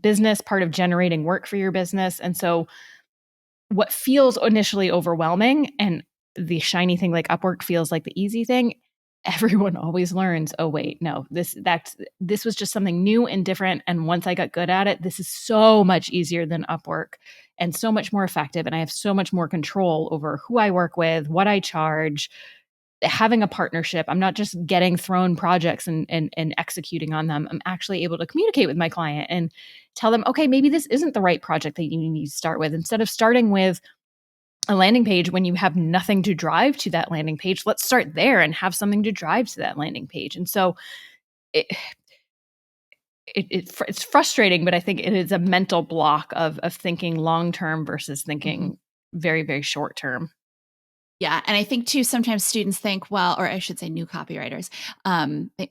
Speaker 2: business, part of generating work for your business. And so what feels initially overwhelming and the shiny thing like Upwork feels like the easy thing, everyone always learns, oh wait, no, this was just something new and different. And once I got good at it, this is so much easier than Upwork and so much more effective. And I have so much more control over who I work with, what I charge, having a partnership. I'm not just getting thrown projects and executing on them. I'm actually able to communicate with my client and tell them, okay, maybe this isn't the right project that you need to start with. Instead of starting with a landing page when you have nothing to drive to that landing page, let's start there and have something to drive to that landing page. And so it's frustrating, but I think it is a mental block of thinking long-term versus thinking very, very short-term.
Speaker 1: Yeah. And I think too, sometimes students think, well, or I should say new copywriters,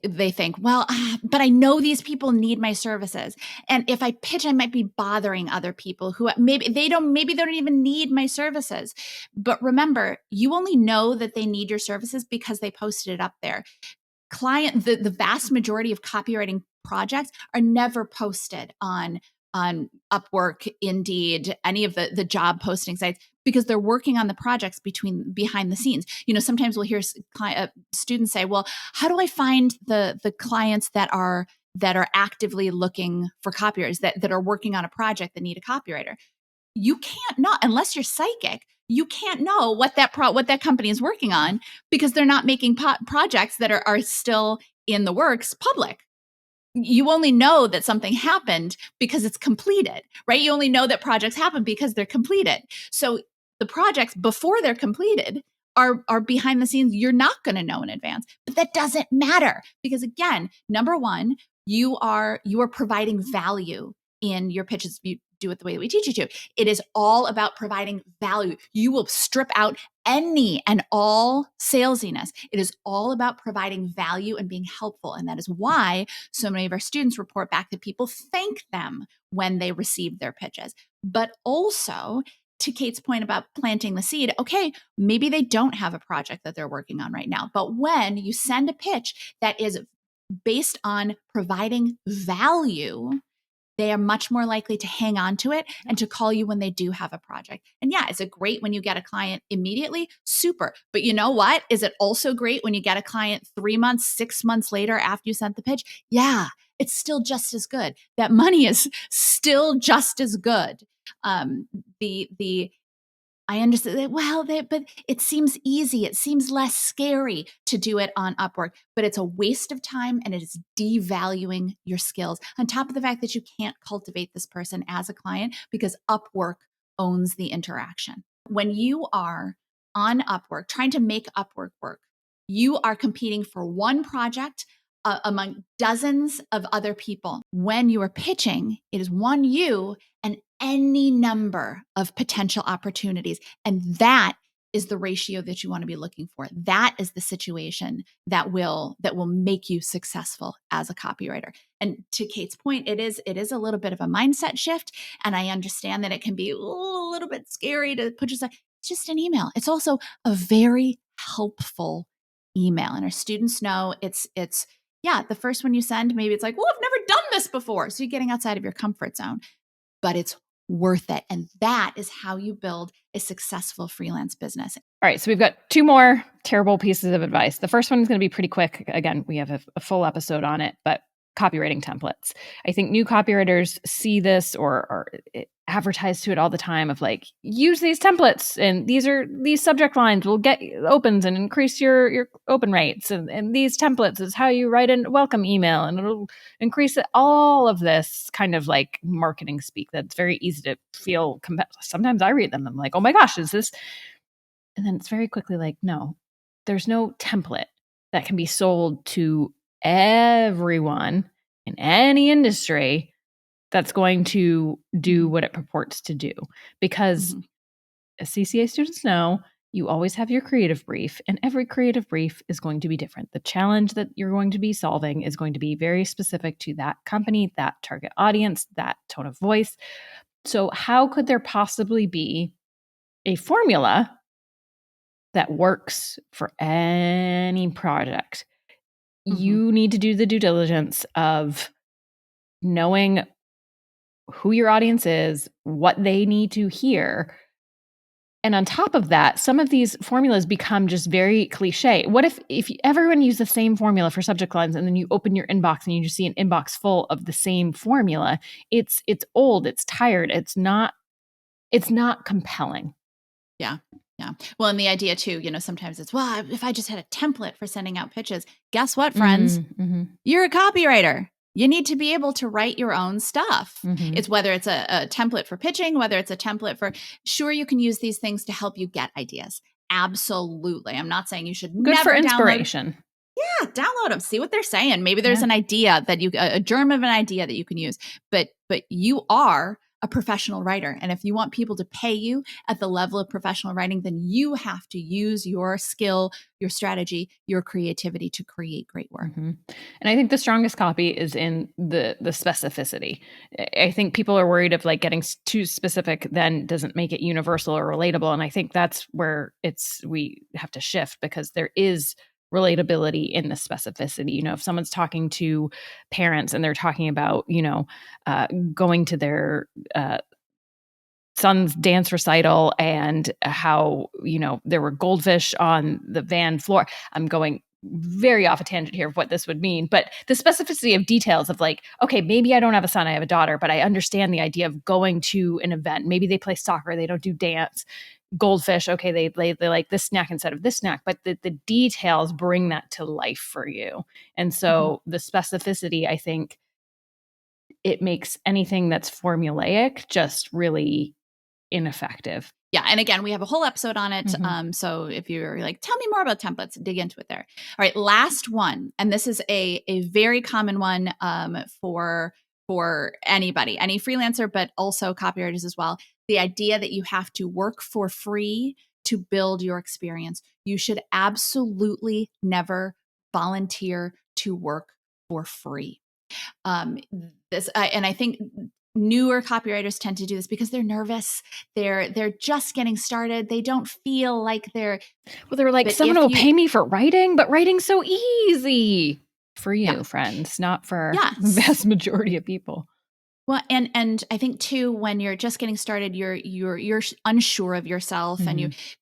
Speaker 1: they think, well, but I know these people need my services. And if I pitch, I might be bothering other people who maybe they don't even need my services. But remember, you only know that they need your services because they posted it up there. The vast majority of copywriting projects are never posted on Upwork, Indeed, any of the job posting sites, because they're working on the projects behind the scenes. Sometimes we'll hear students say, well, how do I find the clients that are actively looking for copywriters, that are working on a project that need a copywriter? You can't know, unless you're psychic, you can't know what that company is working on, because they're not making projects that are still in the works public. You only know that something happened because it's completed, right? You only know that projects happen because they're completed. So the projects before they're completed are behind the scenes. You're not going to know in advance, but that doesn't matter, because again, number one, you are providing value in your pitches. You do it the way that we teach you to. It is all about providing value. You will strip out any and all salesiness. It is all about providing value and being helpful. And that is why so many of our students report back that people thank them when they receive their pitches. But also, to Kate's point about planting the seed, okay, maybe they don't have a project that they're working on right now. But when you send a pitch that is based on providing value, they are much more likely to hang on to it and to call you when they do have a project. And yeah, is it great when you get a client immediately? Super. But you know what? Is it also great when you get a client 3 months, 6 months later after you sent the pitch? Yeah, it's still just as good. That money is still just as good. I understand that, but it seems easy. It seems less scary to do it on Upwork, but it's a waste of time and it is devaluing your skills. On top of the fact that you can't cultivate this person as a client because Upwork owns the interaction. When you are on Upwork, trying to make Upwork work, you are competing for one project among dozens of other people. When you are pitching, it is one you and any number of potential opportunities. And that is the ratio that you want to be looking for. That is the situation that will make you successful as a copywriter. And to Kate's point, it is a little bit of a mindset shift. And I understand that it can be a little bit scary to put yourself. It's just an email. It's also a very helpful email. And our students know it's the first one you send, maybe it's like, well, I've never done this before. So you're getting outside of your comfort zone, but it's worth it. And that is how you build a successful freelance business.
Speaker 2: All right. So we've got 2 more terrible pieces of advice. The first one is going to be pretty quick. Again, we have a full episode on it, but copywriting templates. I think new copywriters see this or advertise to it all the time of like, use these templates and these subject lines will get opens and increase your open rates. And these templates is how you write a welcome email and it'll increase it. All of this kind of like marketing speak that's very easy to feel. Sometimes I read them. I'm like, oh my gosh, is this? And then it's very quickly like, no, there's no template that can be sold to everyone in any industry that's going to do what it purports to do. Because as CCA students know, you always have your creative brief, and every creative brief is going to be different. The challenge that you're going to be solving is going to be very specific to that company, that target audience, that tone of voice. So how could there possibly be a formula that works for any project? You need to do the due diligence of knowing who your audience is, what they need to hear. And on top of that, some of these formulas become just very cliche. What if everyone used the same formula for subject lines and then you open your inbox and you just see an inbox full of the same formula? It's old, it's tired, it's not compelling.
Speaker 1: Yeah. Yeah. Well, and the idea too, sometimes it's, well, if I just had a template for sending out pitches, guess what, friends? You're a copywriter. You need to be able to write your own stuff. It's whether it's a template for pitching, whether it's a template for, sure, you can use these things to help you get ideas. Absolutely. I'm not saying you should
Speaker 2: Good
Speaker 1: never
Speaker 2: for inspiration.
Speaker 1: Yeah, download them. See what they're saying. Maybe there's an idea that a germ of an idea that you can use. But you are a professional writer. And if you want people to pay you at the level of professional writing, then you have to use your skill, your strategy, your creativity to create great work.
Speaker 2: And I think the strongest copy is in the specificity. I think people are worried of like getting too specific then doesn't make it universal or relatable. And I think that's where we have to shift, because there is relatability in the specificity. You know, if someone's talking to parents and they're talking about, going to their son's dance recital and how, there were goldfish on the van floor. I'm going very off a tangent here of what this would mean, but the specificity of details of like, okay, maybe I don't have a son, I have a daughter, but I understand the idea of going to an event. Maybe they play soccer, they don't do dance. Goldfish, okay, they like this snack instead of this snack, but the details bring that to life for you. And so the specificity, I think it makes anything that's formulaic just really ineffective.
Speaker 1: Yeah. And again, we have a whole episode on it. So if you're like, tell me more about templates, dig into it there. All right. Last one. And this is a very common one for anybody, any freelancer, but also copywriters as well. The idea that you have to work for free to build your experience. You should absolutely never volunteer to work for free. And I think newer copywriters tend to do this because they're nervous. They're just getting started. They don't feel like they're
Speaker 2: like, someone will pay me for writing, but writing's so easy for you, friends, not for the vast majority of people.
Speaker 1: Well, and I think too, when you're just getting started, you're unsure of yourself,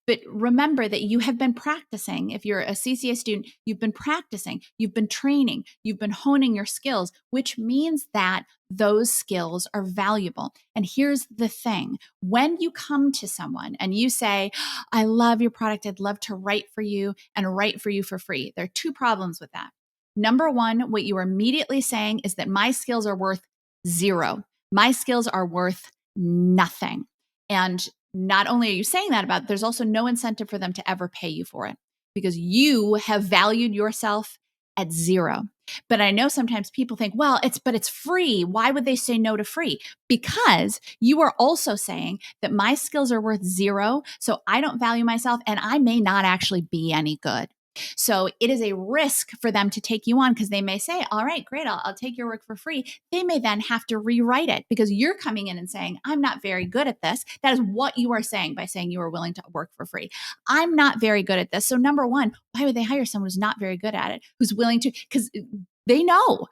Speaker 1: but remember that you have been practicing. If you're a CCA student, you've been practicing, you've been training, you've been honing your skills, which means that those skills are valuable. And here's the thing: when you come to someone and you say, "I love your product, I'd love to write for you and write for you for free," there are two problems with that. Number one, what you are immediately saying is that my skills are worth zero. My skills are worth nothing. And not only are you saying that about it, there's also no incentive for them to ever pay you for it because you have valued yourself at zero. But I know sometimes people think, well, it's free. Why would they say no to free? Because you are also saying that my skills are worth zero. So I don't value myself and I may not actually be any good. So it is a risk for them to take you on because they may say, all right, great, I'll take your work for free. They may then have to rewrite it because you're coming in and saying, I'm not very good at this. That is what you are saying by saying you are willing to work for free. I'm not very good at this. So number one, why would they hire someone who's not very good at it, who's willing to, because they know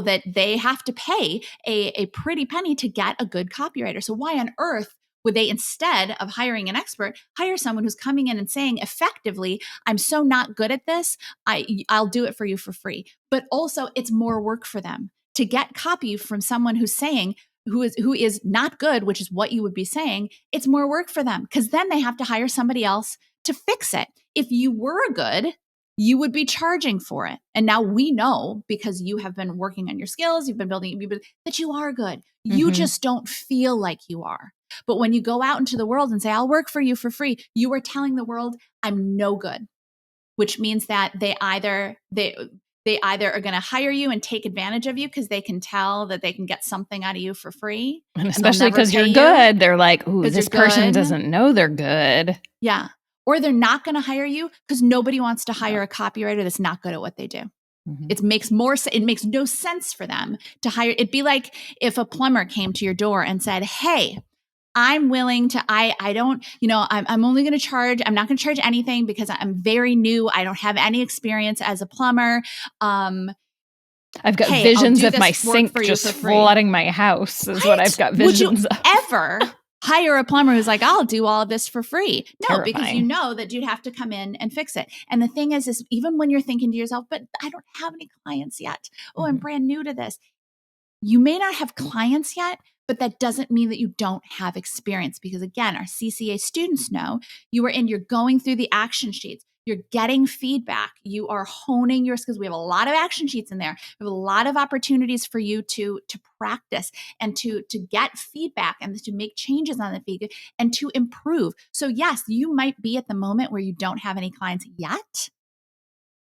Speaker 1: that they have to pay a pretty penny to get a good copywriter. So why on earth would they, instead of hiring an expert, hire someone who's coming in and saying effectively, I'm so not good at this, I'll do it for you for free. But also it's more work for them to get copy from someone who's saying, who is not good, which is what you would be saying. It's more work for them because then they have to hire somebody else to fix it. If you were good, you would be charging for it. And now we know, because you have been working on your skills, you've been building, that you are good. You just don't feel like you are. But when you go out into the world and say, I'll work for you for free, you are telling the world, I'm no good, which means that they either are going to hire you and take advantage of you because they can tell that they can get something out of you for free.
Speaker 2: And especially because you're good. They're like, ooh, this person doesn't know they're good.
Speaker 1: Yeah. Or they're not going to hire you because nobody wants to hire a copywriter that's not good at what they do. It makes no sense for them to hire. It'd be like if a plumber came to your door and said, hey, I'm willing to, I don't, I'm only going to charge, I'm not going to charge anything because I'm very new. I don't have any experience as a plumber.
Speaker 2: I've got visions of my sink just flooding my house is what I've got visions of.
Speaker 1: Would you ever hire a plumber who's like, I'll do all of this for free? No, terrifying. Because you know that you'd have to come in and fix it. And the thing is even when you're thinking to yourself, but I don't have any clients yet. Oh, I'm brand new to this. You may not have clients yet, but that doesn't mean that you don't have experience because, again, our CCA students know you're going through the action sheets. You're getting feedback. You are honing your skills. We have a lot of action sheets in there. We have a lot of opportunities for you to practice and to get feedback and to make changes on the feed and to improve. So yes, you might be at the moment where you don't have any clients yet,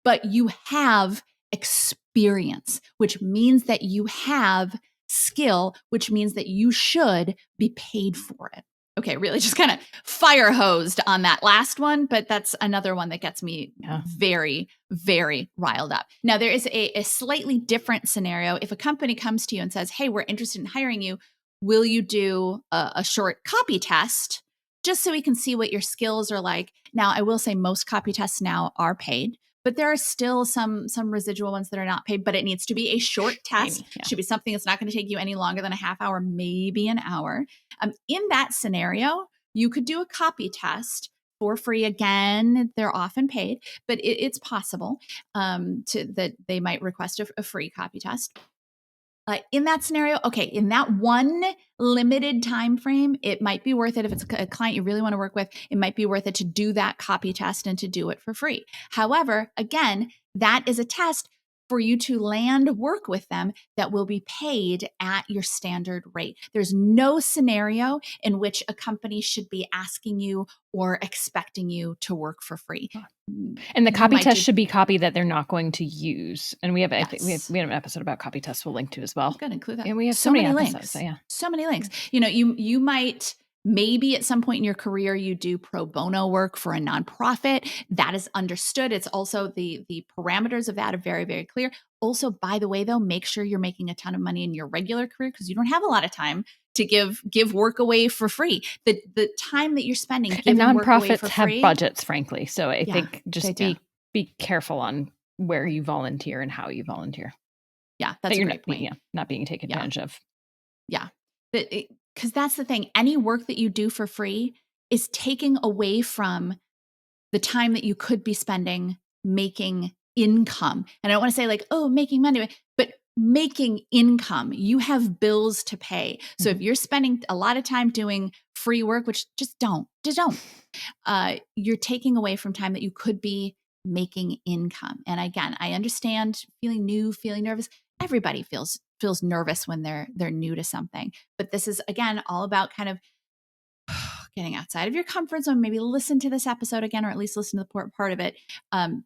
Speaker 1: but you have experience, which means that you have skill, which means that you should be paid for it. Okay, really just kind of fire hosed on that last one, but that's another one that gets me very, very riled up. Now, there is a slightly different scenario. If a company comes to you and says, hey, we're interested in hiring you, will you do a short copy test just so we can see what your skills are like? Now, I will say most copy tests now are paid, but there are still some residual ones that are not paid, but it needs to be a short test.
Speaker 2: Yeah.
Speaker 1: Should be something that's not going to take you any longer than a half hour, maybe an hour. In that scenario, you could do a copy test for free. Again, they're often paid, but it's possible that they might request a free copy test. In that scenario, okay, in that one limited time frame, it might be worth it. If it's a client you really want to work with, it might be worth it to do that copy test and to do it for free. However, again, that is a test for you to land work with them that will be paid at your standard rate. There's no scenario in which a company should be asking you or expecting you to work for free.
Speaker 2: And the copy test should be copy that they're not going to use. And we have,
Speaker 1: Yes.
Speaker 2: I think we have an episode about copy tests we'll link to as well.
Speaker 1: I'm going to include that.
Speaker 2: And we have
Speaker 1: so many links.
Speaker 2: Episodes, so yeah.
Speaker 1: So many links. You know, you might maybe at some point in your career you do pro bono work for a nonprofit. That is understood. It's also the parameters of that are very, very clear. Also, by the way, though, make sure you're making a ton of money in your regular career because you don't have a lot of time to give work away for free. The time that you're spending giving
Speaker 2: and
Speaker 1: work away for
Speaker 2: nonprofits have
Speaker 1: free,
Speaker 2: budgets, frankly. So I think just
Speaker 1: be
Speaker 2: careful on where you volunteer and how you volunteer.
Speaker 1: Yeah, that's a great point.
Speaker 2: Yeah, not being taken advantage of.
Speaker 1: Yeah, because that's the thing. Any work that you do for free is taking away from the time that you could be spending making income. And I don't want to say like, oh, making money, but making income. You have bills to pay. So if you're spending a lot of time doing free work, which just don't, you're taking away from time that you could be making income. And again, I understand feeling new, feeling nervous. Everybody feels nervous when they're new to something. But this is, again, all about kind of getting outside of your comfort zone. Maybe listen to this episode again, or at least listen to the part of it.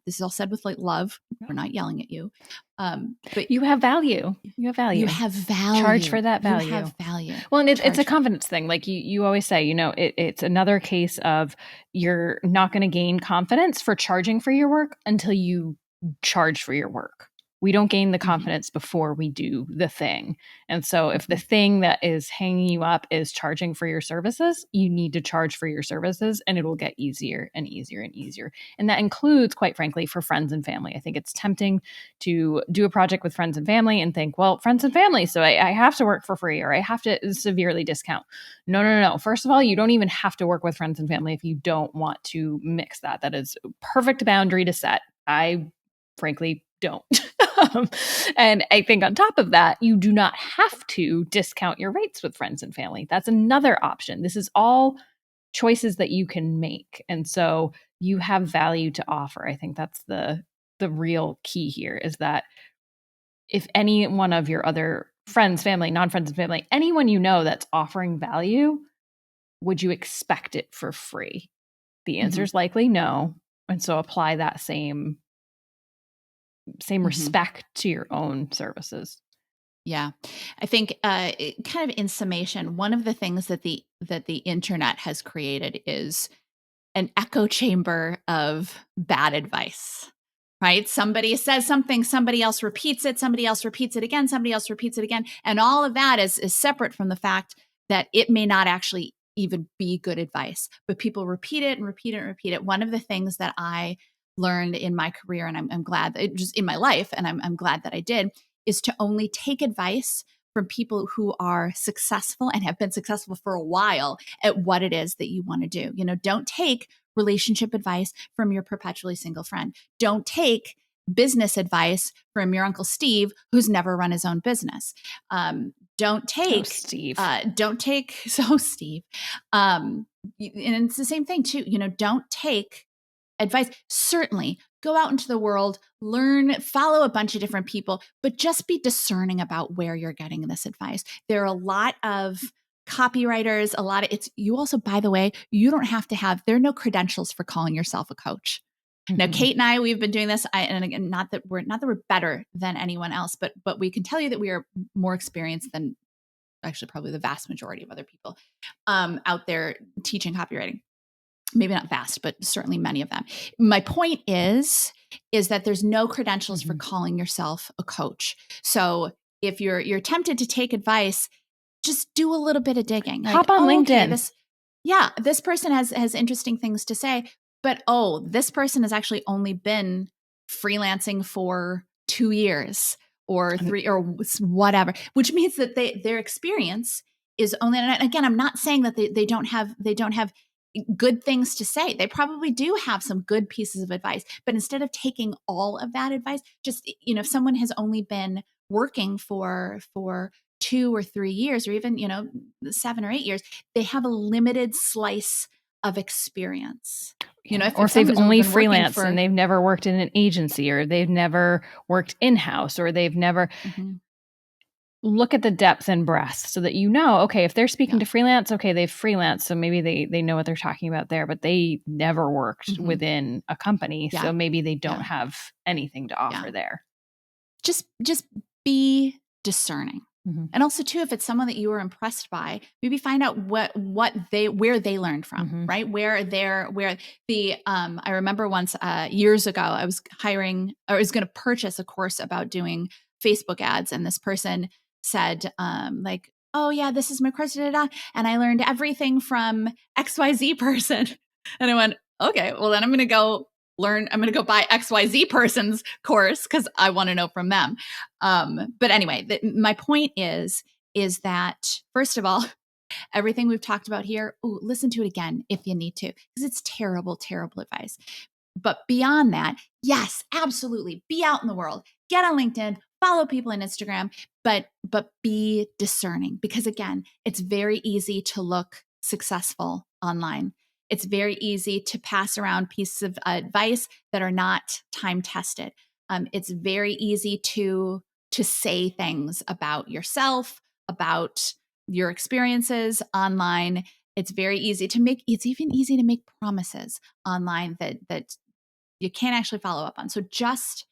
Speaker 1: This is all said with like love. We're not yelling at you. But
Speaker 2: you have value. You have value.
Speaker 1: You have value.
Speaker 2: Charge for that value.
Speaker 1: You have value.
Speaker 2: Well, and it's a confidence thing. Like you always say, you know, it's another case of you're not going to gain confidence for charging for your work until you charge for your work. We don't gain the confidence before we do the thing. And so if the thing that is hanging you up is charging for your services, you need to charge for your services, and it will get easier and easier and easier. And that includes, quite frankly, for friends and family. I think it's tempting to do a project with friends and family and think, well, friends and family, so I have to work for free or I have to severely discount. No. First of all, you don't even have to work with friends and family if you don't want to mix that. That is a perfect boundary to set. I frankly don't. And I think on top of that, you do not have to discount your rates with friends and family. That's another option. This is all choices that you can make. And so you have value to offer. I think that's the real key here, is that if any one of your other friends, family, non-friends and family, anyone you know that's offering value, would you expect it for free? The answer is likely no. And so apply that same respect to your own services.
Speaker 1: Yeah. I think kind of in summation, one of the things that the internet has created is an echo chamber of bad advice, right? Somebody says something, somebody else repeats it, somebody else repeats it again, somebody else repeats it again. And all of that is separate from the fact that it may not actually even be good advice, but people repeat it and repeat it and repeat it. One of the things that I learned in my career, and I'm glad that just in my life, and I'm glad that I did, is to only take advice from people who are successful and have been successful for a while at what it is that you want to do. You know, don't take relationship advice from your perpetually single friend. Don't take business advice from your Uncle Steve, who's never run his own business. Don't take
Speaker 2: Steve.
Speaker 1: Steve. And it's the same thing too. You know, don't take advice. Certainly go out into the world, learn, follow a bunch of different people, but just be discerning about where you're getting this advice. There are a lot of copywriters, you also, by the way, you don't have to there are no credentials for calling yourself a coach. Now, Kate and I, we've been doing this, and again, not that we're better than anyone else, but we can tell you that we are more experienced than actually probably the vast majority of other people out there teaching copywriting. Maybe not vast, but certainly many of them. My point is that there's no credentials for calling yourself a coach. So if you're tempted to take advice, just do a little bit of digging. Like,
Speaker 2: hop on LinkedIn.
Speaker 1: This person has interesting things to say, but this person has actually only been freelancing for 2 years or 3 or whatever, which means that their experience is only, and again, I'm not saying that they don't have good things to say. They probably do have some good pieces of advice, but instead of taking all of that advice, just, if someone has only been working for 2 or 3 years, or even, 7 or 8 years, they have a limited slice of experience.
Speaker 2: Or if they've only freelanced and they've never worked in an agency, or they've never worked in-house, or they've never look at the depth and breadth so that okay, if they're speaking to freelance, okay, they've freelanced, so maybe they know what they're talking about there, but they never worked within a company, so maybe they don't have anything to offer there.
Speaker 1: Just be discerning. And also too, if it's someone that you were impressed by, maybe find out where they learned from, right? I remember once years ago, I was going to purchase a course about doing Facebook ads, and this person said, oh yeah, this is my course, and I learned everything from XYZ person. And I went, okay, well then I'm going to go buy XYZ person's course because I want to know from them. But anyway, my point is that, first of all, everything we've talked about here, listen to it again if you need to, because it's terrible, terrible advice. But beyond that, yes, absolutely, be out in the world, get on LinkedIn, follow people on Instagram, but be discerning, because again, it's very easy to look successful online. It's very easy to pass around pieces of advice that are not time tested. It's very easy to say things about yourself, about your experiences online. It's very easy to make. It's even easy to make promises online that you can't actually follow up on. So just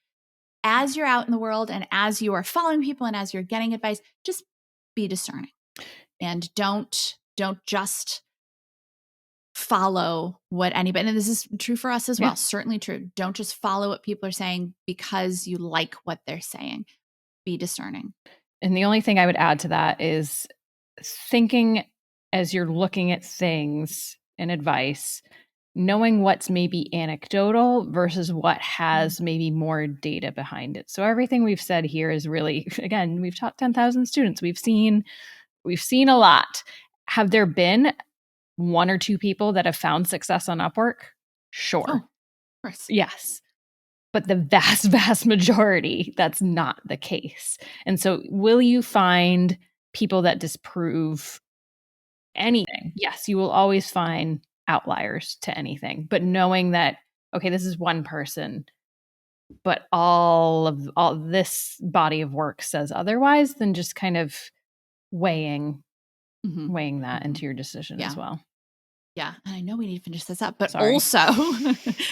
Speaker 1: as you're out in the world, and as you are following people, and as you're getting advice, just be discerning, and don't just follow what anybody, and this is true for us as well, certainly true. Don't just follow what people are saying because you like what they're saying. Be discerning.
Speaker 2: And the only thing I would add to that is thinking, as you're looking at things and advice, knowing what's maybe anecdotal versus what has maybe more data behind it. So everything we've said here is really, again, we've taught 10,000 students. We've seen a lot. Have there been 1 or 2 people that have found success on Upwork? Sure.
Speaker 1: Oh, of course.
Speaker 2: Yes. But the vast, vast majority, that's not the case. And so will you find people that disprove anything? Yes, you will always find outliers to anything. But knowing that, okay, this is one person, but all this body of work says otherwise, then just kind of weighing that into your decision as well.
Speaker 1: Yeah. And I know we need to finish this up, but also,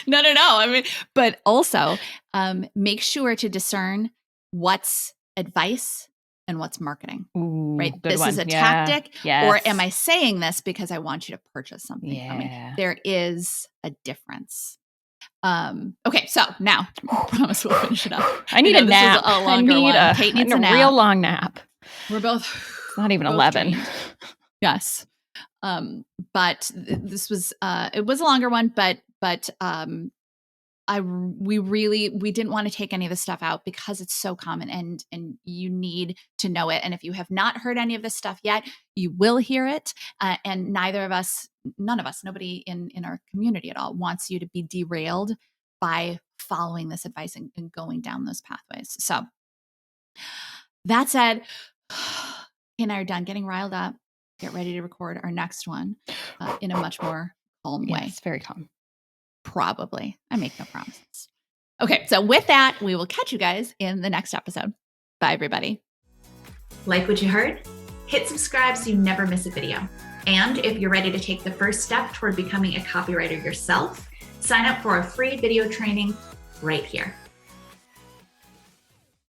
Speaker 1: no. I mean, but also make sure to discern what's advice and what's marketing, right? This is a tactic, or am I saying this because I want you to purchase something from me? There is a difference. Okay. So now I promise we'll finish it up.
Speaker 2: I need a nap.
Speaker 1: A longer one. Kate needs a nap.
Speaker 2: Real long nap.
Speaker 1: We're both
Speaker 2: not even 11.
Speaker 1: Yes. But this was, it was a longer one, but we didn't want to take any of this stuff out because it's so common, and you need to know it. And if you have not heard any of this stuff yet, you will hear it. And none of us, nobody in our community at all wants you to be derailed by following this advice and going down those pathways. So that said, Kate and I are done getting riled up. Get ready to record our next one in a much more calm way.
Speaker 2: It's very calm.
Speaker 1: Probably. I make no promises. Okay, so with that, we will catch you guys in the next episode. Bye, everybody. Like what you heard? Hit subscribe so you never miss a video. And if you're ready to take the first step toward becoming a copywriter yourself, sign up for a free video training right here.